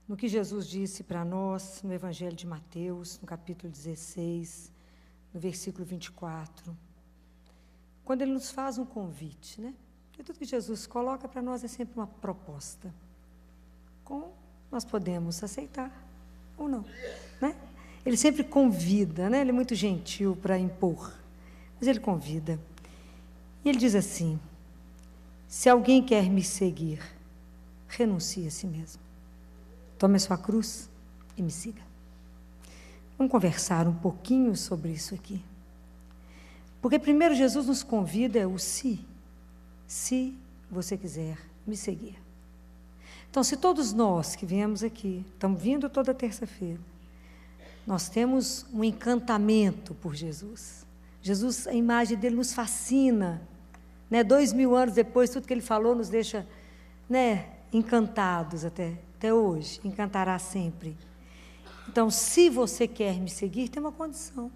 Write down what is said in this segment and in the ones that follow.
no que Jesus disse para nós no Evangelho de Mateus, no capítulo 16, no versículo 24, quando ele nos faz um convite, né? Porque tudo que Jesus coloca para nós é sempre uma proposta, nós podemos aceitar ou não, né? Ele sempre convida, né? Ele é muito gentil para impor, mas ele convida. E ele diz assim: se alguém quer me seguir, renuncie a si mesmo. Tome a sua cruz e me siga. Vamos conversar um pouquinho sobre isso aqui. Porque primeiro Jesus nos convida é o se você quiser me seguir. Então, se todos nós que viemos aqui, estamos vindo toda terça-feira, nós temos um encantamento por Jesus. Jesus, a imagem dele nos fascina, né? 2000 anos depois, tudo que ele falou nos deixa, né, encantados até hoje, encantará sempre. Então, se você quer me seguir, tem uma condição: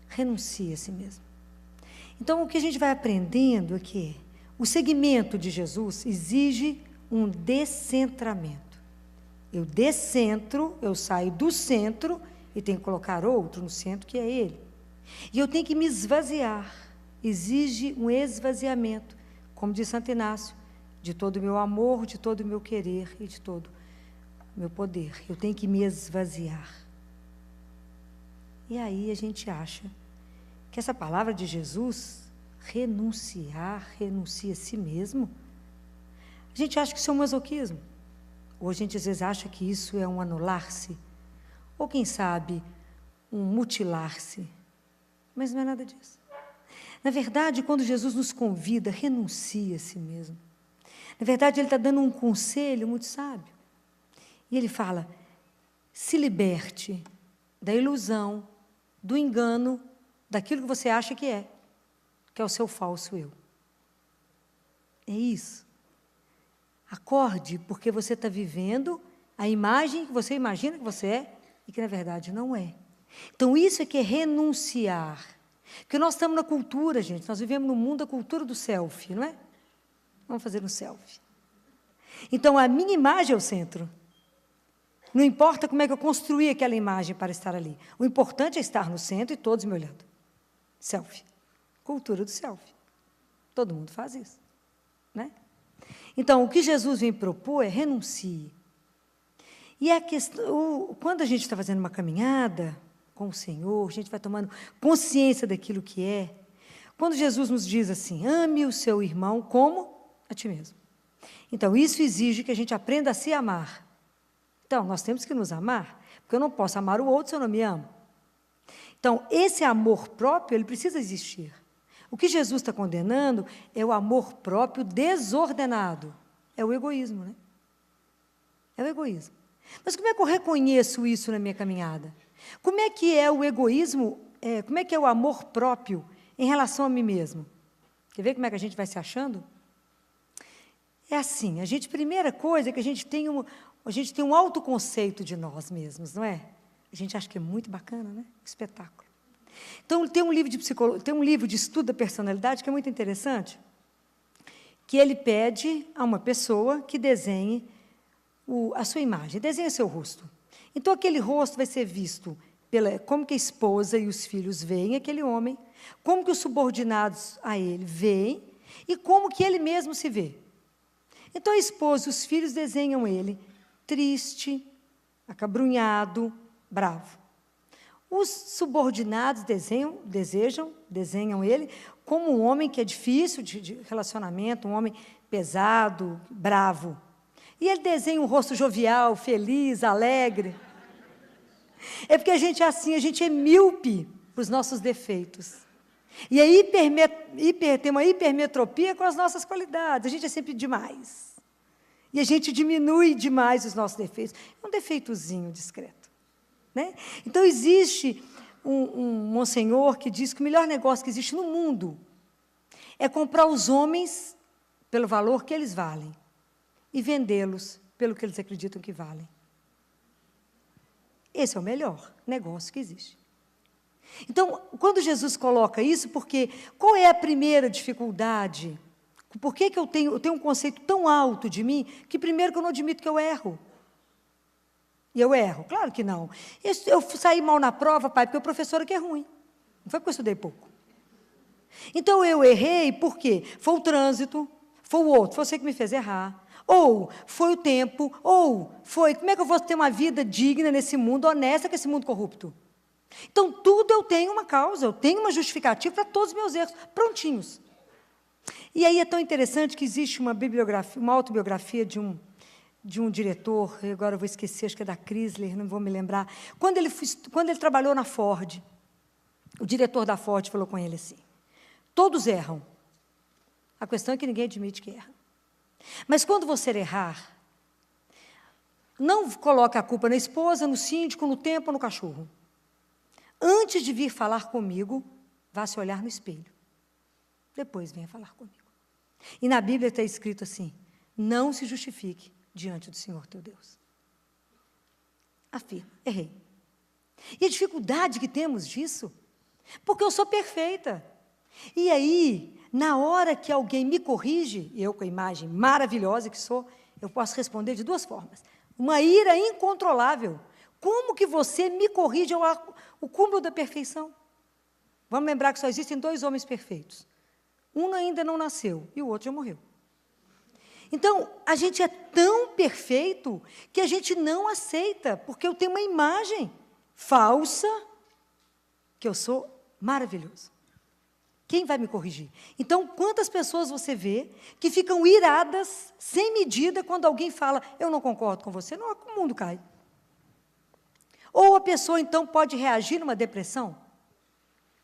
renuncie a si mesmo. Então, o que a gente vai aprendendo é que o seguimento de Jesus exige um descentramento. Eu descentro, eu saio do centro e tenho que colocar outro no centro, que é Ele. E eu tenho que me esvaziar. Exige um esvaziamento, como diz Santo Inácio, de todo o meu amor, de todo o meu querer e de todo o meu poder. Eu tenho que me esvaziar. E aí a gente acha que essa palavra de Jesus, renunciar, renuncia a si mesmo, a gente acha que isso é um masoquismo. Ou a gente às vezes acha que isso é um anular-se, ou quem sabe, um mutilar-se. Mas não é nada disso. Na verdade, quando Jesus nos convida, renuncie a si mesmo. Na verdade, Ele está dando um conselho muito sábio. E Ele fala: se liberte da ilusão, do engano, daquilo que você acha que é o seu falso eu. É isso. Acorde, porque você está vivendo a imagem que você imagina que você é e que, na verdade, não é. Então, isso é que é renunciar. Porque nós estamos na cultura, gente, nós vivemos no mundo da cultura do selfie, não é? Vamos fazer um selfie. Então, a minha imagem é o centro. Não importa como é que eu construí aquela imagem para estar ali. O importante é estar no centro e todos me olhando. Selfie. Cultura do selfie. Todo mundo faz isso, né? Então, o que Jesus vem propor é renuncie. E a questão, quando a gente está fazendo uma caminhada com o Senhor, a gente vai tomando consciência daquilo que é. Quando Jesus nos diz assim: ame o seu irmão como a ti mesmo. Então, isso exige que a gente aprenda a se amar. Então, nós temos que nos amar, porque eu não posso amar o outro se eu não me amo. Então, esse amor próprio, ele precisa existir. O que Jesus está condenando é o amor próprio desordenado. É o egoísmo, né? É o egoísmo. Mas como é que eu reconheço isso na minha caminhada? Como é que é o egoísmo, como é que é o amor próprio em relação a mim mesmo? Quer ver como é que a gente vai se achando? É assim, primeira coisa é que a gente tem um autoconceito de nós mesmos, não é? A gente acha que é muito bacana, né? Espetáculo. Então, tem um livro de estudo da personalidade que é muito interessante, que ele pede a uma pessoa que desenhe a sua imagem, desenhe seu rosto. Então, aquele rosto vai ser visto como que a esposa e os filhos veem aquele homem, como que os subordinados a ele veem e como que ele mesmo se vê. Então, a esposa e os filhos desenham ele triste, acabrunhado, bravo. Os subordinados desenham ele como um homem que é difícil de relacionamento, um homem pesado, bravo. E ele desenha um rosto jovial, feliz, alegre. É porque a gente é assim, a gente é míope para os nossos defeitos. E aí tem uma hipermetropia com as nossas qualidades. A gente é sempre demais. E a gente diminui demais os nossos defeitos. É um defeitozinho discreto, né? Então, existe um monsenhor que diz que o melhor negócio que existe no mundo é comprar os homens pelo valor que eles valem e vendê-los pelo que eles acreditam que valem. Esse é o melhor negócio que existe. Então, quando Jesus coloca isso, porque qual é a primeira dificuldade? Por que eu tenho um conceito tão alto de mim, que primeiro que eu não admito que eu erro? E eu erro? Claro que não. Eu saí mal na prova, pai, porque o professor aqui é ruim. Não foi porque eu estudei pouco. Então, eu errei por quê? Foi o trânsito, foi o outro, foi você que me fez errar. Ou foi o tempo, ou foi... Como é que eu vou ter uma vida digna nesse mundo, honesta com esse mundo corrupto? Então, tudo eu tenho uma causa, eu tenho uma justificativa para todos os meus erros, prontinhos. E aí é tão interessante que existe uma bibliografia, uma autobiografia de um diretor, agora eu vou esquecer, acho que é da Chrysler, não vou me lembrar. Quando ele trabalhou na Ford, o diretor da Ford falou com ele assim, todos erram. A questão é que ninguém admite que erra. Mas quando você errar, não coloque a culpa na esposa, no síndico, no tempo ou no cachorro. Antes de vir falar comigo, vá se olhar no espelho. Depois venha falar comigo. E na Bíblia está escrito assim, não se justifique diante do Senhor teu Deus. Afirma, errei. E a dificuldade que temos disso, porque eu sou perfeita. E aí, na hora que alguém me corrige, eu com a imagem maravilhosa que sou, eu posso responder de duas formas. Uma ira incontrolável. Como que você me corrige o cúmulo da perfeição? Vamos lembrar que só existem 2 homens perfeitos. Um ainda não nasceu e o outro já morreu. Então, a gente é tão perfeito que a gente não aceita, porque eu tenho uma imagem falsa que eu sou maravilhoso. Quem vai me corrigir? Então, quantas pessoas você vê que ficam iradas, sem medida, quando alguém fala, eu não concordo com você, não, o mundo cai. Ou a pessoa, então, pode reagir numa depressão,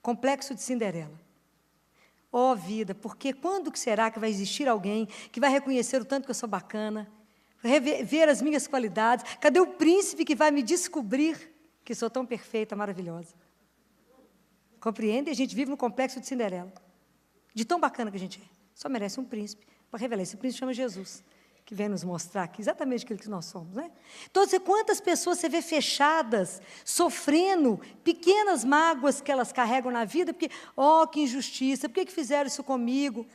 complexo de Cinderela. Ó vida, porque quando que será que vai existir alguém que vai reconhecer o tanto que eu sou bacana, ver as minhas qualidades? Cadê o príncipe que vai me descobrir que sou tão perfeita, maravilhosa? Compreende? A gente vive no complexo de Cinderela. De tão bacana que a gente é. Só merece um príncipe para revelar. Esse príncipe chama Jesus, que vem nos mostrar aqui exatamente aquilo que nós somos. Né? Então, quantas pessoas você vê fechadas, sofrendo pequenas mágoas que elas carregam na vida, porque, que injustiça, por que fizeram isso comigo?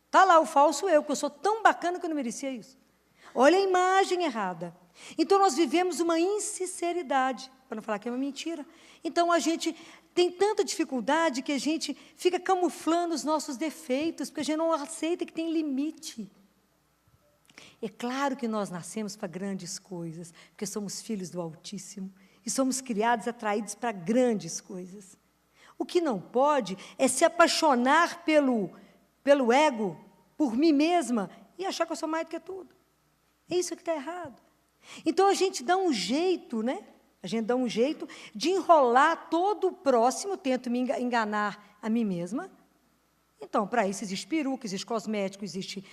Está lá o falso eu, que eu sou tão bacana que eu não merecia isso. Olha a imagem errada. Então, nós vivemos uma insinceridade, para não falar que é uma mentira. Então, a gente tem tanta dificuldade que a gente fica camuflando os nossos defeitos, porque a gente não aceita que tem limite. É claro que nós nascemos para grandes coisas, porque somos filhos do Altíssimo, e somos criados, atraídos para grandes coisas. O que não pode é se apaixonar pelo ego, por mim mesma, e achar que eu sou mais do que tudo. É isso que está errado. Então, a gente dá um jeito, né? A gente dá um jeito de enrolar todo o próximo, tento me enganar a mim mesma. Então, para isso existe peruca, existe cosmético, existe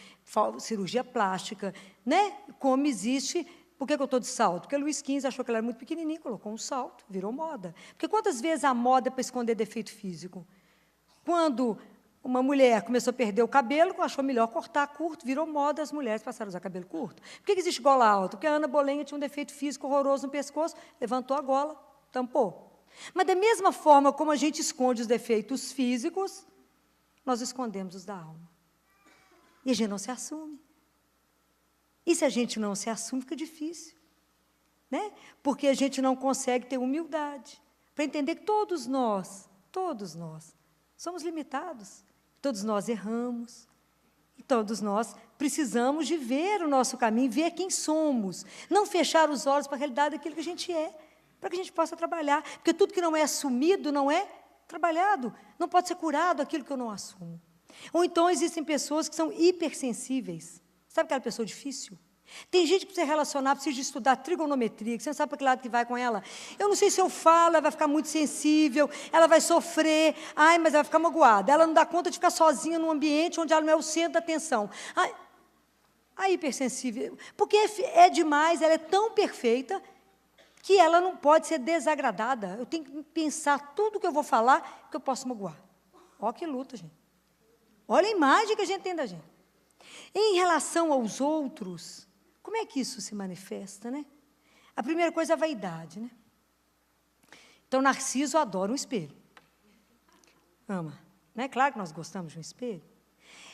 cirurgia plástica, né? Como existe... Por que eu estou de salto? Porque o Luiz XV achou que ela era muito pequenininha, colocou um salto, virou moda. Porque quantas vezes a moda é para esconder defeito físico? Quando uma mulher começou a perder o cabelo, achou melhor cortar curto, virou moda, as mulheres passaram a usar cabelo curto. Por que existe gola alta? Porque a Ana Bolenha tinha um defeito físico horroroso no pescoço, levantou a gola, tampou. Mas, da mesma forma como a gente esconde os defeitos físicos, nós escondemos os da alma. E a gente não se assume. E se a gente não se assume, fica difícil. Né? Porque a gente não consegue ter humildade para entender que todos nós, somos limitados. Todos nós erramos. E todos nós precisamos de ver o nosso caminho, ver quem somos. Não fechar os olhos para a realidade daquilo que a gente é, para que a gente possa trabalhar. Porque tudo que não é assumido não é trabalhado. Não pode ser curado aquilo que eu não assumo. Ou então existem pessoas que são hipersensíveis. Sabe aquela pessoa difícil? Tem gente que precisa relacionar, precisa de estudar trigonometria, que você não sabe para que lado que vai com ela. Eu não sei se eu falo, ela vai ficar muito sensível, ela vai sofrer, mas ela vai ficar magoada. Ela não dá conta de ficar sozinha num ambiente onde ela não é o centro da atenção. A hipersensível, porque é demais, ela é tão perfeita que ela não pode ser desagradada. Eu tenho que pensar tudo que eu vou falar que eu posso magoar. Olha que luta, gente. Olha a imagem que a gente tem da gente. Em relação aos outros, como é que isso se manifesta, né? A primeira coisa é a vaidade, né? Então, Narciso adora um espelho. Ama. Não é claro que nós gostamos de um espelho?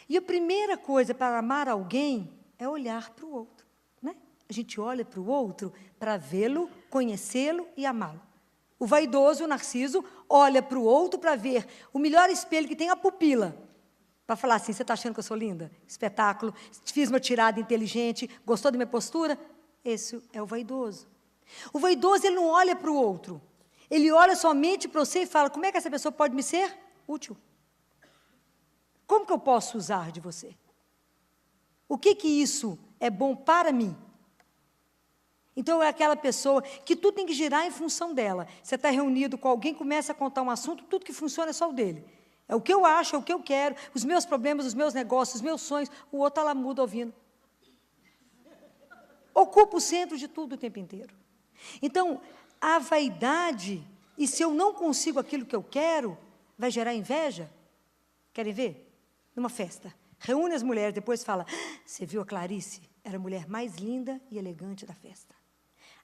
E a primeira coisa para amar alguém é olhar para o outro, né? A gente olha para o outro para vê-lo, conhecê-lo e amá-lo. O vaidoso, o narciso, olha para o outro para ver o melhor espelho que tem, a pupila. Para falar assim, você está achando que eu sou linda? Espetáculo, fiz uma tirada inteligente, gostou da minha postura? Esse é o vaidoso. O vaidoso, ele não olha para o outro. Ele olha somente para você e fala, como é que essa pessoa pode me ser útil? Como que eu posso usar de você? O que isso é bom para mim? Então, é aquela pessoa que tudo tem que girar em função dela. Você está reunido com alguém, começa a contar um assunto, tudo que funciona é só o dele. É o que eu acho, é o que eu quero, os meus problemas, os meus negócios, os meus sonhos, o outro está lá mudo ouvindo. Ocupa o centro de tudo o tempo inteiro. Então, a vaidade, e se eu não consigo aquilo que eu quero, vai gerar inveja? Querem ver? Numa festa. Reúne as mulheres, depois fala, você viu a Clarice? Era a mulher mais linda e elegante da festa.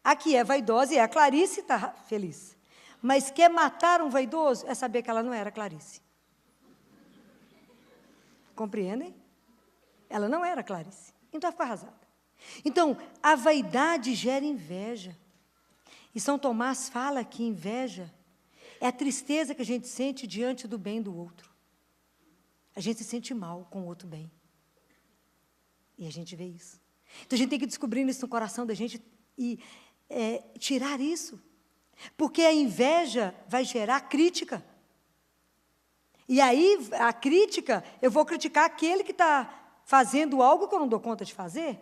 A que é vaidosa, e a Clarice está feliz. Mas quer matar um vaidoso, é saber que ela não era Clarice. Compreendem? Ela não era Clarice. Então, ela ficou arrasada. Então, a vaidade gera inveja. E São Tomás fala que inveja é a tristeza que a gente sente diante do bem do outro. A gente se sente mal com o outro bem. E a gente vê isso. Então, a gente tem que descobrir isso no coração da gente e tirar isso. Porque a inveja vai gerar crítica. E aí, a crítica, eu vou criticar aquele que está fazendo algo que eu não dou conta de fazer.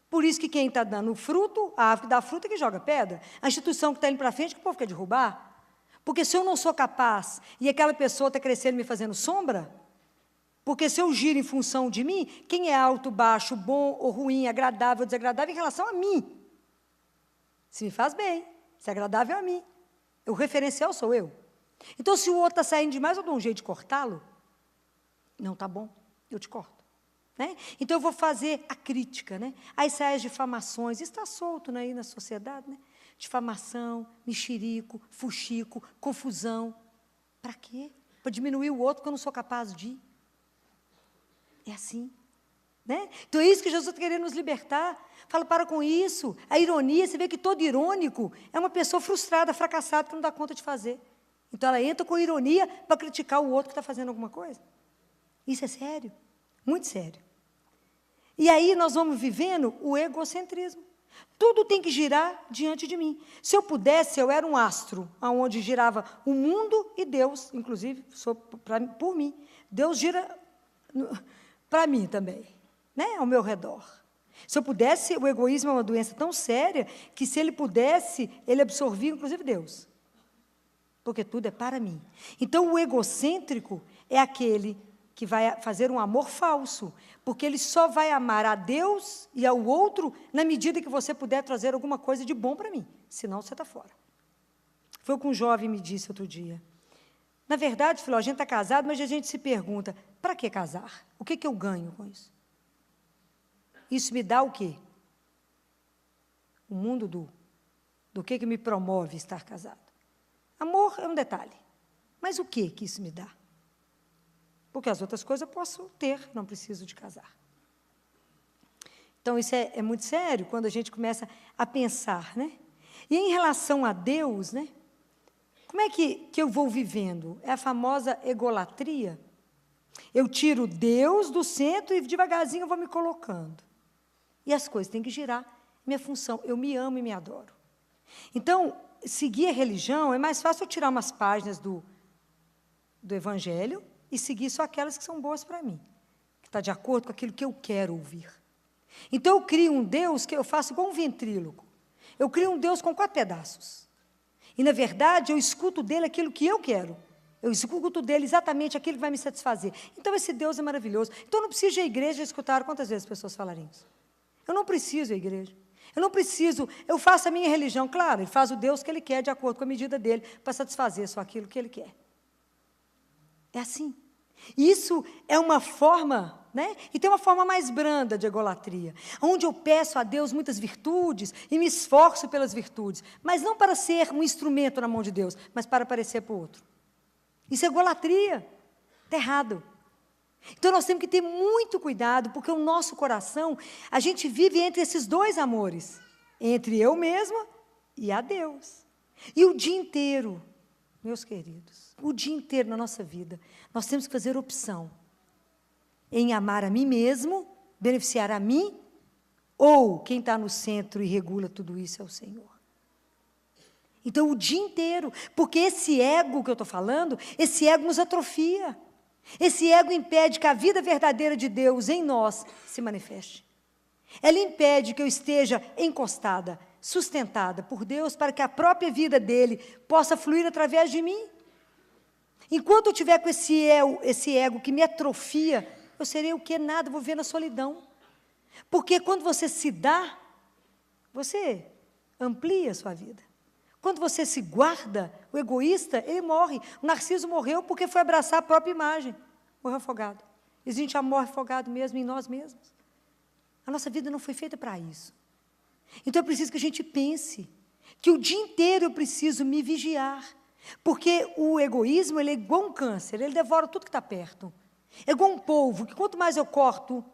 Por isso que quem está dando fruto, a árvore que dá fruto é que joga pedra. A instituição que está indo para frente, que o povo quer derrubar. Porque se eu não sou capaz, e aquela pessoa está crescendo me fazendo sombra, porque se eu giro em função de mim, quem é alto, baixo, bom ou ruim, agradável ou desagradável em relação a mim? Se me faz bem, se é agradável a mim. O referencial sou eu. Então, se o outro está saindo demais, eu dou um jeito de cortá-lo. Não está bom, eu te corto. Né? Então, eu vou fazer a crítica. Né? Aí saem as difamações, isso está solto aí na sociedade. Né? Difamação, mexerico, fuxico, confusão. Para quê? Para diminuir o outro que eu não sou capaz de. É assim. Né? Então, é isso que Jesus está querendo nos libertar. Fala, para com isso. A ironia, você vê que todo irônico é uma pessoa frustrada, fracassada, que não dá conta de fazer. Então, ela entra com ironia para criticar o outro que está fazendo alguma coisa. Isso é sério, muito sério. E aí nós vamos vivendo o egocentrismo. Tudo tem que girar diante de mim. Se eu pudesse, eu era um astro, onde girava o mundo e Deus, inclusive, por mim. Deus gira para mim também, né, ao meu redor. Se eu pudesse, o egoísmo é uma doença tão séria que, se ele pudesse, ele absorvia, inclusive, Deus. Porque tudo é para mim. Então, o egocêntrico é aquele que vai fazer um amor falso, porque ele só vai amar a Deus e ao outro na medida que você puder trazer alguma coisa de bom para mim, senão você está fora. Foi o que um jovem me disse outro dia. Na verdade, falou, a gente está casado, mas a gente se pergunta, para que casar? O que eu ganho com isso? Isso me dá o quê? O mundo do que me promove estar casado. Amor é um detalhe, mas o que isso me dá? Porque as outras coisas eu posso ter, não preciso de casar. Então, isso é muito sério, quando a gente começa a pensar, né? E em relação a Deus, né? Como é que eu vou vivendo? É a famosa egolatria. Eu tiro Deus do centro e devagarzinho eu vou me colocando. E as coisas têm que girar. Minha função, eu me amo e me adoro. Então, seguir a religião, é mais fácil eu tirar umas páginas do Evangelho e seguir só aquelas que são boas para mim, que está de acordo com aquilo que eu quero ouvir. Então, eu crio um Deus que eu faço igual um ventríloco. Eu crio um Deus com 4 pedaços. E, na verdade, eu escuto dele aquilo que eu quero. Eu escuto dele exatamente aquilo que vai me satisfazer. Então, esse Deus é maravilhoso. Então, eu não preciso ir à igreja escutar. Quantas vezes as pessoas falarem isso? Eu não preciso ir à igreja. Eu não preciso, eu faço a minha religião, claro, ele faz o Deus que ele quer, de acordo com a medida dele, para satisfazer só aquilo que ele quer. É assim. Isso é uma forma, né? E tem uma forma mais branda de egolatria, onde eu peço a Deus muitas virtudes e me esforço pelas virtudes, mas não para ser um instrumento na mão de Deus, mas para aparecer para o outro. Isso é egolatria. Está errado. Então, nós temos que ter muito cuidado, porque o nosso coração, a gente vive entre esses 2 amores. entre eu mesma e a Deus. E o dia inteiro, meus queridos, o dia inteiro na nossa vida, nós temos que fazer opção em amar a mim mesmo, beneficiar a mim, ou quem está no centro e regula tudo isso é o Senhor. Então, o dia inteiro, porque esse ego que eu estou falando, esse ego nos atrofia. Esse ego impede que a vida verdadeira de Deus em nós se manifeste. Ela impede que eu esteja encostada, sustentada por Deus, para que a própria vida dele possa fluir através de mim. Enquanto eu tiver com esse ego que me atrofia, eu serei o que? Nada, vou viver na solidão. Porque quando você se dá, você amplia a sua vida. Quando você se guarda, o egoísta, ele morre. O Narciso morreu porque foi abraçar a própria imagem. Morreu afogado. Existe amor afogado mesmo em nós mesmos. A nossa vida não foi feita para isso. Então é preciso que a gente pense que o dia inteiro eu preciso me vigiar. Porque o egoísmo, ele é igual um câncer, ele devora tudo que está perto. É igual um polvo, que quanto mais eu corto,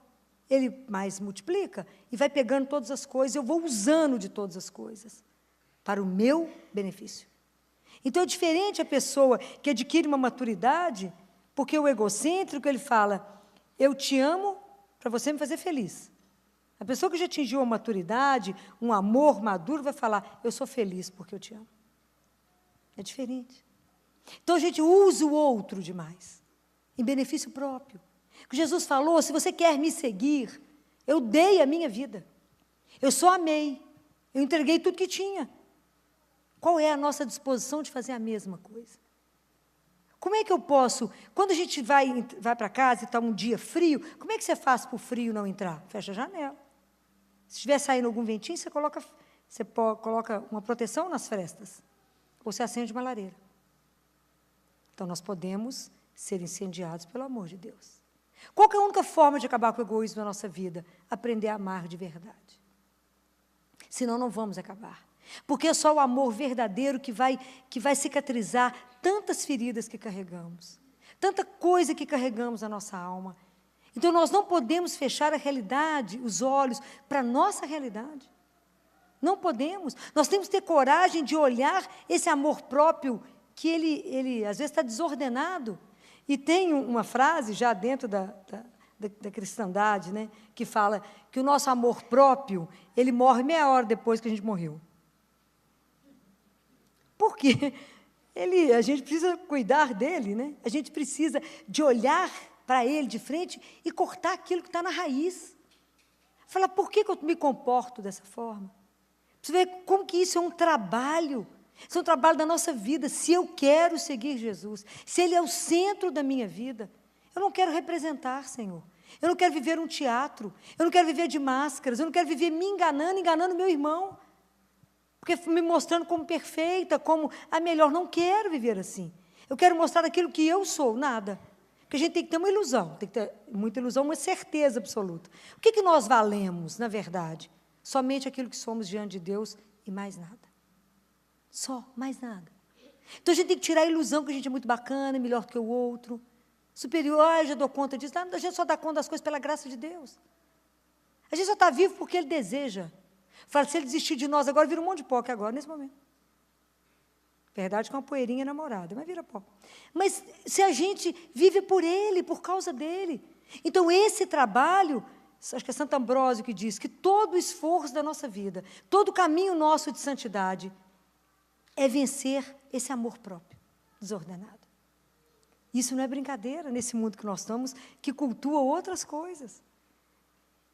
ele mais multiplica e vai pegando todas as coisas, eu vou usando de todas as coisas para o meu benefício. Então, é diferente a pessoa que adquire uma maturidade, porque o egocêntrico, ele fala, eu te amo para você me fazer feliz. A pessoa que já atingiu a maturidade, um amor maduro, vai falar, eu sou feliz porque eu te amo. É diferente. Então, a gente usa o outro demais, em benefício próprio. Jesus falou, se você quer me seguir, eu dei a minha vida. Eu só amei. Eu entreguei tudo que tinha. Qual é a nossa disposição de fazer a mesma coisa? Como é que eu posso, quando a gente vai para casa e está um dia frio, como é que você faz para o frio não entrar? Fecha a janela. Se estiver saindo algum ventinho, você coloca uma proteção nas frestas. Ou você acende uma lareira. Então, nós podemos ser incendiados pelo amor de Deus. Qual que é a única forma de acabar com o egoísmo na nossa vida? Aprender a amar de verdade. Senão, não vamos acabar. Porque é só o amor verdadeiro que vai cicatrizar tantas feridas que carregamos, tanta coisa que carregamos na nossa alma. Então, nós não podemos fechar a realidade, os olhos, para a nossa realidade. Não podemos. Nós temos que ter coragem de olhar esse amor próprio, que ele às vezes está desordenado. E tem uma frase, já dentro da cristandade, né, que fala que o nosso amor próprio, ele morre meia hora depois que a gente morreu. Porque a gente precisa cuidar dele, né? A gente precisa de olhar para ele de frente e cortar aquilo que está na raiz. Falar, por que eu me comporto dessa forma? Você vê como que isso é um trabalho. Isso é um trabalho da nossa vida. Se eu quero seguir Jesus, se Ele é o centro da minha vida, eu não quero representar, Senhor. Eu não quero viver um teatro. Eu não quero viver de máscaras. Eu não quero viver me enganando meu irmão. Porque me mostrando como perfeita, como a melhor. Não quero viver assim. Eu quero mostrar aquilo que eu sou, nada. Porque a gente tem que ter uma ilusão, tem que ter muita ilusão, uma certeza absoluta. O que nós valemos, na verdade? Somente aquilo que somos diante de Deus e mais nada. Só, mais nada. Então, a gente tem que tirar a ilusão que a gente é muito bacana, melhor que o outro, superior, já dou conta disso. Não, a gente só dá conta das coisas pela graça de Deus. A gente só está vivo porque Ele deseja. Fala, se Ele desistir de nós agora, vira um monte de pó, que agora, nesse momento. Verdade que é uma poeirinha namorada, mas vira pó. Mas se a gente vive por Ele, por causa dEle. Então, esse trabalho, acho que é Santo Ambrósio que diz que todo o esforço da nossa vida, todo o caminho nosso de santidade, é vencer esse amor próprio, desordenado. Isso não é brincadeira nesse mundo que nós estamos, que cultua outras coisas.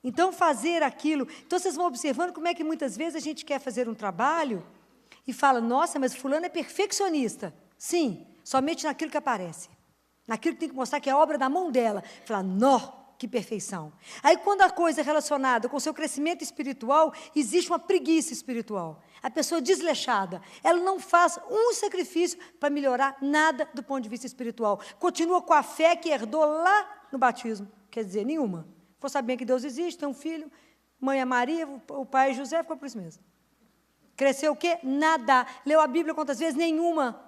Então, fazer aquilo... Então, vocês vão observando como é que muitas vezes a gente quer fazer um trabalho e fala, nossa, mas fulano é perfeccionista. Sim, somente naquilo que aparece. Naquilo que tem que mostrar que é obra da mão dela. Fala, nó, que perfeição. Aí, quando a coisa é relacionada com o seu crescimento espiritual, existe uma preguiça espiritual. A pessoa desleixada, ela não faz um sacrifício para melhorar nada do ponto de vista espiritual. Continua com a fé que herdou lá no batismo. Quer dizer, nenhuma. Ficou sabendo que Deus existe, tem um filho, mãe é Maria, o pai é José, ficou por isso mesmo. Cresceu o quê? Nada. Leu a Bíblia quantas vezes? Nenhuma.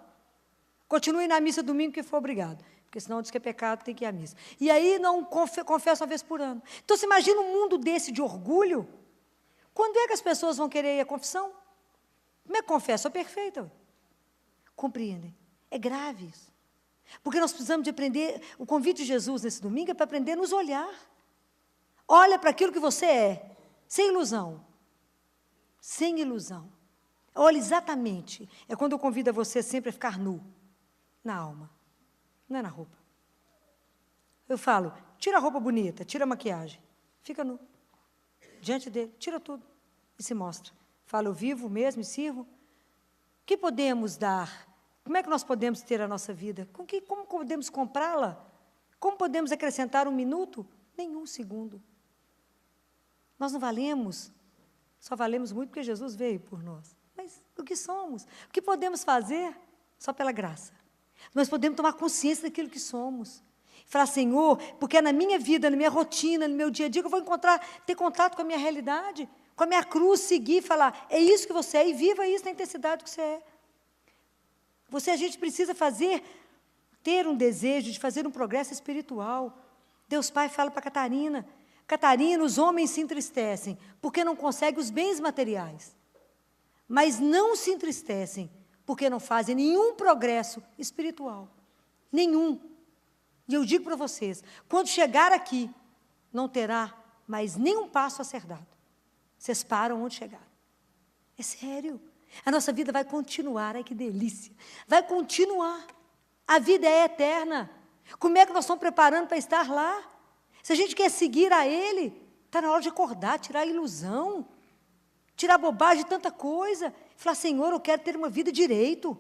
Continue na missa domingo que for obrigado. Porque senão diz que é pecado, tem que ir à missa. E aí não confessa uma vez por ano. Então, você imagina um mundo desse de orgulho? Quando é que as pessoas vão querer ir à confissão? Como é que confessa? Sou perfeita. Compreendem? É grave isso. Porque nós precisamos de aprender, o convite de Jesus nesse domingo é para aprender a nos olhar. Olha para aquilo que você é, sem ilusão. Sem ilusão. Olha exatamente. É quando eu convido você sempre a ficar nu, na alma, não é na roupa. Eu falo, tira a roupa bonita, tira a maquiagem, fica nu. Diante dele, tira tudo e se mostra. Fala, eu vivo mesmo e sirvo. O que podemos dar? Como é que nós podemos ter a nossa vida? Como podemos comprá-la? Como podemos acrescentar 1 minuto? Nem 1 segundo. Nós não valemos, só valemos muito porque Jesus veio por nós. Mas o que somos? O que podemos fazer? Só pela graça. Nós podemos tomar consciência daquilo que somos. Falar, Senhor, porque é na minha vida, na minha rotina, no meu dia a dia, que eu vou ter contato com a minha realidade, com a minha cruz, seguir e falar, é isso que você é, e viva isso na intensidade que você é. A gente precisa ter um desejo de fazer um progresso espiritual. Deus Pai fala para Catarina, Catarina, os homens se entristecem, porque não conseguem os bens materiais, mas não se entristecem, porque não fazem nenhum progresso espiritual. Nenhum. E eu digo para vocês, quando chegar aqui, não terá mais nenhum passo a ser dado. Vocês param onde chegaram. É sério. A nossa vida vai continuar, ai que delícia. Vai continuar. A vida é eterna. Como é que nós estamos preparando para estar lá? Se a gente quer seguir a Ele, está na hora de acordar, tirar a ilusão, tirar a bobagem de tanta coisa. Falar, Senhor, eu quero ter uma vida direito.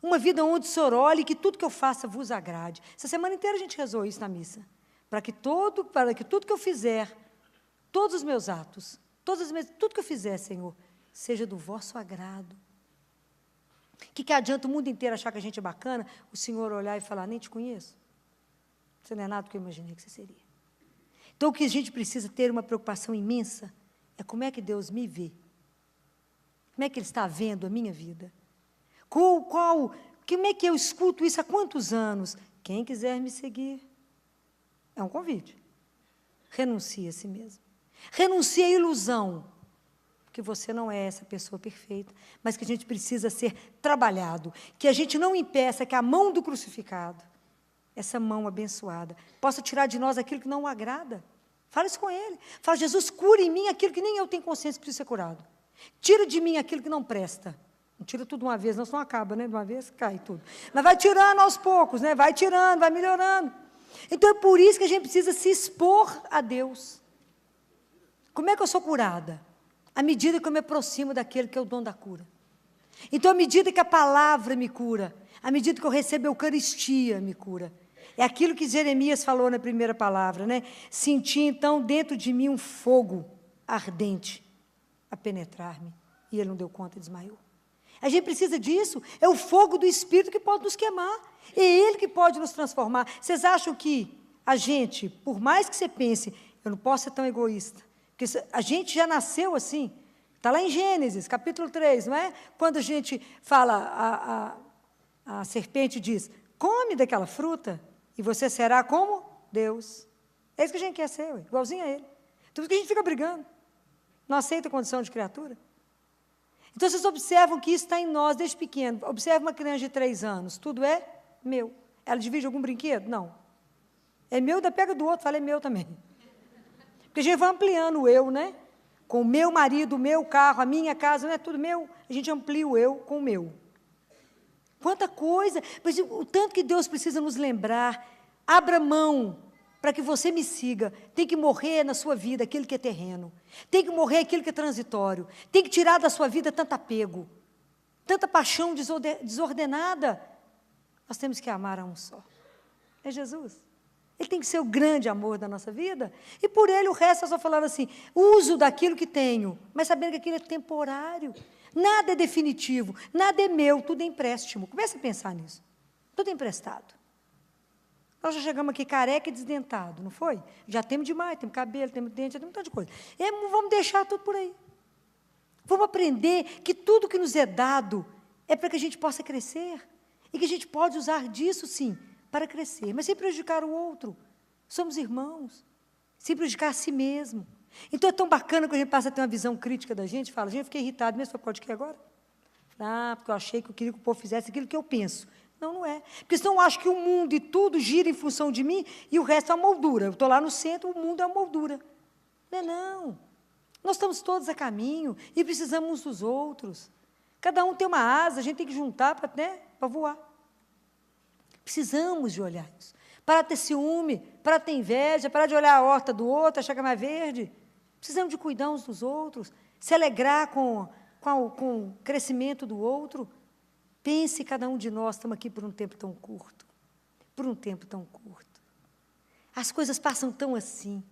Uma vida onde o Senhor olhe e que tudo que eu faça vos agrade. Essa semana inteira a gente rezou isso na missa. Para que tudo que eu fizer, todos os meus atos, tudo que eu fizer, Senhor, seja do vosso agrado. O que adianta o mundo inteiro achar que a gente é bacana, o Senhor olhar e falar, nem te conheço? Você não é nada do que eu imaginei que você seria. Então, o que a gente precisa ter uma preocupação imensa é como é que Deus me vê. Como é que Ele está vendo a minha vida? Como é que eu escuto isso há quantos anos? Quem quiser me seguir, é um convite. Renuncie a si mesmo. Renuncie à ilusão, porque você não é essa pessoa perfeita, mas que a gente precisa ser trabalhado, que a gente não impeça que a mão do crucificado, essa mão abençoada, possa tirar de nós aquilo que não o agrada. Fala isso com Ele. Fala, Jesus, cura em mim aquilo que nem eu tenho consciência que precisa ser curado. Tira de mim aquilo que não presta. Não tira tudo de uma vez, não acaba, né? De uma vez cai tudo. Mas vai tirando aos poucos, né? Vai tirando, vai melhorando. Então, é por isso que a gente precisa se expor a Deus. Como é que eu sou curada? À medida que eu me aproximo daquele que é o dom da cura. Então, à medida que a palavra me cura, à medida que eu recebo a Eucaristia, me cura. É aquilo que Jeremias falou na primeira palavra, né? Senti, então, dentro de mim um fogo ardente a penetrar-me. E ele não deu conta e desmaiou. A gente precisa disso. É o fogo do Espírito que pode nos queimar. É Ele que pode nos transformar. Vocês acham que a gente, por mais que você pense, eu não posso ser tão egoísta, porque a gente já nasceu assim. Está lá em Gênesis, capítulo 3, não é? Quando a gente fala, a serpente diz, come daquela fruta e você será como Deus. É isso que a gente quer ser, igualzinho a Ele. Tudo que a gente fica brigando. Não aceita a condição de criatura. Então, vocês observam que isso está em nós desde pequeno. Observe uma criança de 3 anos. Tudo é meu. Ela divide algum brinquedo? Não. É meu, ainda pega do outro, fala, é meu também. Porque a gente vai ampliando o eu, né? Com o meu marido, o meu carro, a minha casa, não é tudo meu. A gente amplia o eu com o meu. Quanta coisa. Mas o tanto que Deus precisa nos lembrar. Abra mão para que você me siga. Tem que morrer na sua vida aquilo que é terreno. Tem que morrer aquilo que é transitório. Tem que tirar da sua vida tanto apego, tanta paixão desordenada. Nós temos que amar a um só. É Jesus. Ele tem que ser o grande amor da nossa vida. E por ele o resto é só falar assim, uso daquilo que tenho, mas sabendo que aquilo é temporário. Nada é definitivo, nada é meu, tudo é empréstimo. Comece a pensar nisso. Tudo é emprestado. Nós já chegamos aqui careca e desdentado, não foi? Já temos demais, temos cabelo, temos dente, já temos um monte de coisa. E vamos deixar tudo por aí. Vamos aprender que tudo que nos é dado é para que a gente possa crescer. E que a gente pode usar disso, sim, para crescer. Mas sem prejudicar o outro. Somos irmãos. Sem prejudicar a si mesmo. Então é tão bacana que a gente passa a ter uma visão crítica da gente, fala, gente, fiquei irritado mesmo, pode que agora? Porque eu achei que eu queria que o povo fizesse aquilo que eu penso. Não, não é. Porque senão eu acho que o mundo e tudo gira em função de mim e o resto é uma moldura. Eu estou lá no centro, o mundo é uma moldura. Não é não. Nós estamos todos a caminho e precisamos uns dos outros. Cada um tem uma asa, a gente tem que juntar para voar. Precisamos de olhar isso. Para ter ciúme, para ter inveja, para de olhar a horta do outro, achar que é mais verde. Precisamos de cuidar uns dos outros, se alegrar com o crescimento do outro. Pense, cada um de nós estamos aqui por um tempo tão curto. Por um tempo tão curto. As coisas passam tão assim.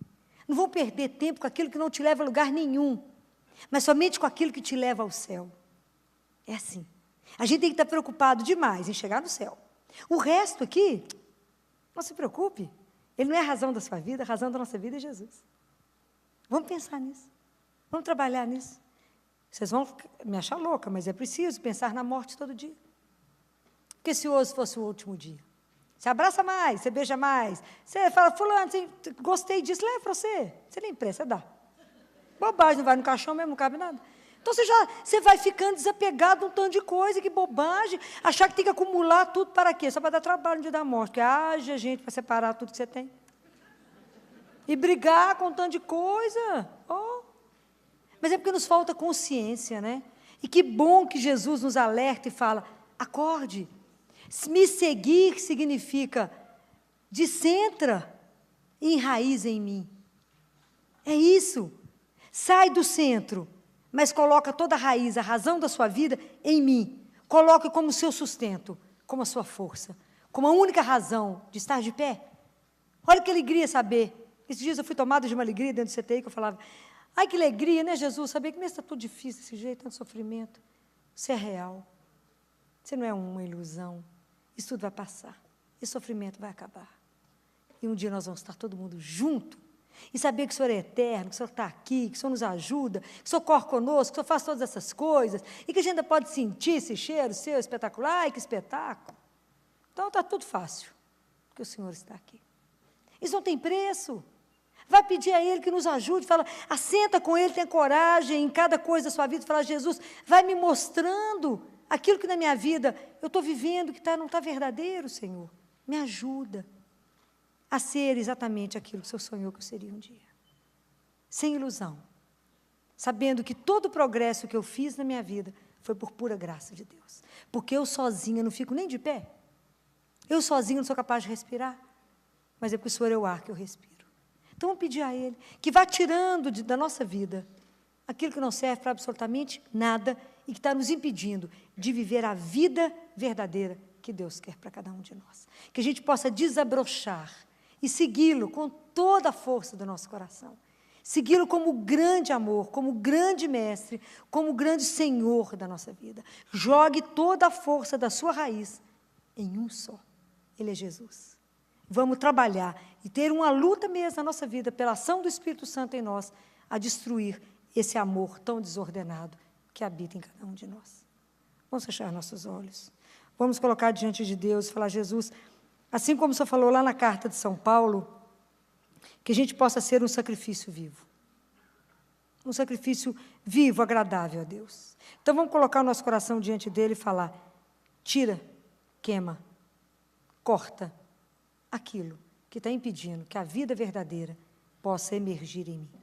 Não vão perder tempo com aquilo que não te leva a lugar nenhum, mas somente com aquilo que te leva ao céu. É assim. A gente tem que estar preocupado demais em chegar no céu. O resto aqui, não se preocupe. Ele não é a razão da sua vida, a razão da nossa vida é Jesus. Vamos pensar nisso. Vamos trabalhar nisso. Vocês vão me achar louca, mas é preciso pensar na morte todo dia. Porque se hoje fosse o último dia, você abraça mais, você beija mais, você fala, fulano, gostei disso, leva para você. Você nem presta, dá. Bobagem, não vai no caixão mesmo, não cabe nada. Então, você vai ficando desapegado de um tanto de coisa, que bobagem. Achar que tem que acumular tudo para quê? Só para dar trabalho no dia da morte. Porque haja gente para separar tudo que você tem. E brigar com um tanto de coisa. Oh. Mas é porque nos falta consciência, né? E que bom que Jesus nos alerta e fala, acorde. Me seguir significa descentra e enraiza em mim. É isso. Sai do centro, mas coloca toda a raiz, a razão da sua vida em mim. Coloque como seu sustento, como a sua força, como a única razão de estar de pé. Olha que alegria saber. Esses dias eu fui tomada de uma alegria dentro do CTI, que eu falava, ai, que alegria, né, Jesus? Saber que mesmo está tudo difícil desse jeito, tanto sofrimento. Você é real. Você não é uma ilusão. Isso tudo vai passar. Esse sofrimento vai acabar. E um dia nós vamos estar todo mundo junto. E saber que o Senhor é eterno, que o Senhor está aqui, que o Senhor nos ajuda, que o Senhor corre conosco, que o Senhor faz todas essas coisas, e que a gente ainda pode sentir esse cheiro seu espetacular. Ai, que espetáculo. Então está tudo fácil, porque o Senhor está aqui. Isso não tem preço. Vai pedir a Ele que nos ajude, fala, assenta com Ele, tenha coragem em cada coisa da sua vida, fala, Jesus, vai me mostrando aquilo que na minha vida eu estou vivendo, que não está verdadeiro, Senhor. Me ajuda a ser exatamente aquilo que o Senhor sonhou que eu seria um dia. Sem ilusão. Sabendo que todo o progresso que eu fiz na minha vida foi por pura graça de Deus. Porque eu sozinha não fico nem de pé. Eu sozinha não sou capaz de respirar. Mas é porque o Senhor é o ar que eu respiro. Então, vamos pedir a Ele que vá tirando da nossa vida aquilo que não serve para absolutamente nada e que está nos impedindo de viver a vida verdadeira que Deus quer para cada um de nós. Que a gente possa desabrochar e segui-lo com toda a força do nosso coração. Segui-lo como grande amor, como grande mestre, como grande Senhor da nossa vida. Jogue toda a força da sua raiz em um só. Ele é Jesus. Vamos trabalhar e ter uma luta mesmo na nossa vida, pela ação do Espírito Santo em nós, a destruir esse amor tão desordenado que habita em cada um de nós. Vamos fechar nossos olhos. Vamos colocar diante de Deus e falar, Jesus, assim como o Senhor falou lá na carta de São Paulo, que a gente possa ser um sacrifício vivo. Um sacrifício vivo, agradável a Deus. Então, vamos colocar o nosso coração diante dele e falar, tira, queima, corta aquilo que está impedindo que a vida verdadeira possa emergir em mim.